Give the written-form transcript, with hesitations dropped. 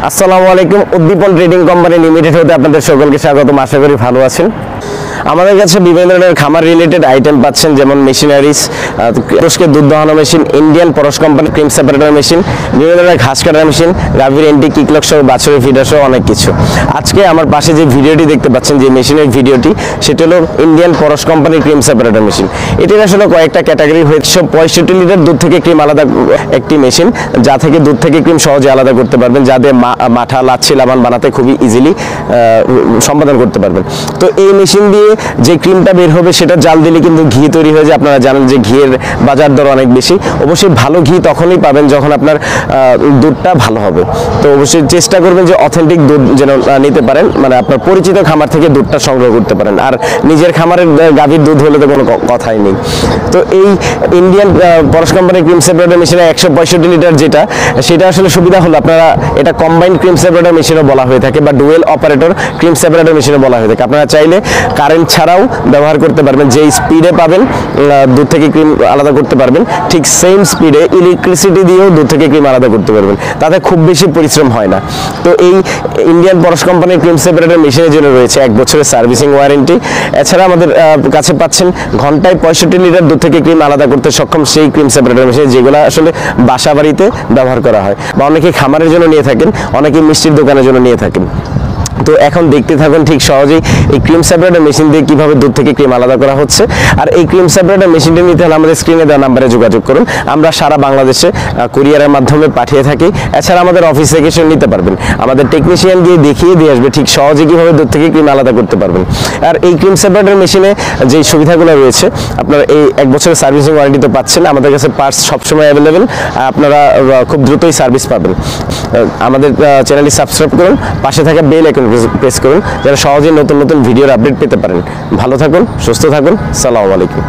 আসসালামু আলাইকুম। উদ্দীপন trading company limited হতে আপনাদের সকলকে স্বাগতম। আশা করি ভালো আছেন। আমাদের কাছে বিভিন্ন ধরনের খামার রিলেটেড আইটেম পাচ্ছেন, যেমন মেশিনারিজ, তুরস্কের দুধ দোহানো মেশিন, ইন্ডিয়ান পরশ কোম্পানি ক্রিম সেপারেটর মেশিন, বিভিন্ন ধরনের ঘাস কাটার মেশিন, গাভীর এন্টি কিকলক সহ বাছুরের ফিডার সহ অনেক কিছু। আজকে আমার পাশে যে ভিডিওটি দেখতে পাচ্ছেন, যে মেশিনের ভিডিওটি, সেটা হলো ইন্ডিয়ান পরশ কোম্পানির ক্রিম সেপারেটর মেশিন। এটির আসলে কয়েকটা ক্যাটাগরি হয়েছে। 65 লিটার দুধ থেকে ক্রিম আলাদা একটি মেশিন, যা থেকে দুধ থেকে ক্রিম সহজে আলাদা করতে পারবেন, যাতে মাঠা লাচ্ছি লাবান বানাতে খুবই ইজিলি সম্পাদন করতে পারবেন। তো এই মেশিন দিয়ে যে ক্রিমটা বের হবে সেটা জাল দিলে কিন্তু ঘি তৈরি হয়ে যায়। আপনারা জানেন যে ঘিয়ের বাজার দর অনেক বেশি। অবশ্যই ভালো ঘি তখনই পাবেন যখন আপনার দুধটা ভালো হবে। তো অবশ্যই চেষ্টা করবেন যে অথেন্টিক দুধ যেন নিতে পারেন, মানে আপনার পরিচিত খামার থেকে দুধটা সংগ্রহ করতে পারেন। আর নিজের খামারের গাভীর দুধ হলে তো কোনো কথাই নেই। তো এই ইন্ডিয়ান পরশ কোম্পানির ক্রিম সেপারেটর মেশিনে 165 লিটার যেটা, সেটা আসলে সুবিধা হলো আপনারা এটা কম্বাইন্ড ক্রিম সেপারেটর মেশিনও বলা হয়ে থাকে, বা ডুয়েল অপারেটর ক্রিম সেপারেটর মেশিনও বলা হয়ে থাকে। আপনারা চাইলে কারেন্ট ছাড়াও ব্যবহার করতে পারবেন। যে স্পিডে পাবেন দুধ থেকে ক্রিম আলাদা করতে পারবেন, ঠিক সেম স্পিডে ইলেকট্রিসিটি দিয়েও দুধ থেকে ক্রিম আলাদা করতে পারবেন। তাতে খুব বেশি পরিশ্রম হয় না। তো এই ইন্ডিয়ান পরশ কোম্পানির ক্রিম সেপারেটর মেশিনের জন্য রয়েছে 1 বছরের সার্ভিসিং ওয়ারেন্টি। এছাড়া আমাদের কাছে পাচ্ছেন ঘন্টায় 65 লিটার দুধ থেকে ক্রিম আলাদা করতে সক্ষম সেই ক্রিম সেপারেটর মেশিন, যেগুলো আসলে বাসা বাড়িতে ব্যবহার করা হয়, বা অনেকে খামারের জন্য নিয়ে থাকেন, অনেকে মিষ্টির দোকানের জন্য নিয়ে থাকেন। তো এখন দেখতে থাকুন ঠিক সহজেই এই ক্রিম সেপারেটর মেশিন দিয়ে কিভাবে দুধ থেকে ক্রিম আলাদা করা হচ্ছে। আর এই ক্রিম সেপারেটর মেশিনটি নিতে হলে আমাদের স্ক্রিনে দেওয়া নাম্বারে যোগাযোগ করুন। আমরা সারা বাংলাদেশে কুরিয়ারের মাধ্যমে পাঠিয়ে থাকি। এছাড়া আমাদের অফিস থেকে এসে নিতে পারবেন। আমাদের টেকনিশিয়ান গিয়ে দেখিয়ে দিয়ে আসবে ঠিক সহজে কিভাবে দুধ থেকে ক্রিম আলাদা করতে পারবেন। আর এই ক্রিম সেপারেটর মেশিনে যে সুবিধাগুলো রয়েছে, আপনারা এই 1 বছরের সার্ভিসিং ওয়ারেন্টি তো পাচ্ছেন। আমাদের কাছে পার্টস সবসময় অ্যাভেলেবেল, আপনারা খুব দ্রুতই সার্ভিস পাবেন। আমাদের চ্যানেলটি সাবস্ক্রাইব করুন, পাশে থাকা বেল আইকন প্রেস করুন, যারা সহজেই নতুন নতুন ভিডিওর আপডেট পেতে পারেন। ভালো থাকুন, সুস্থ থাকুন। আসসালামু আলাইকুম।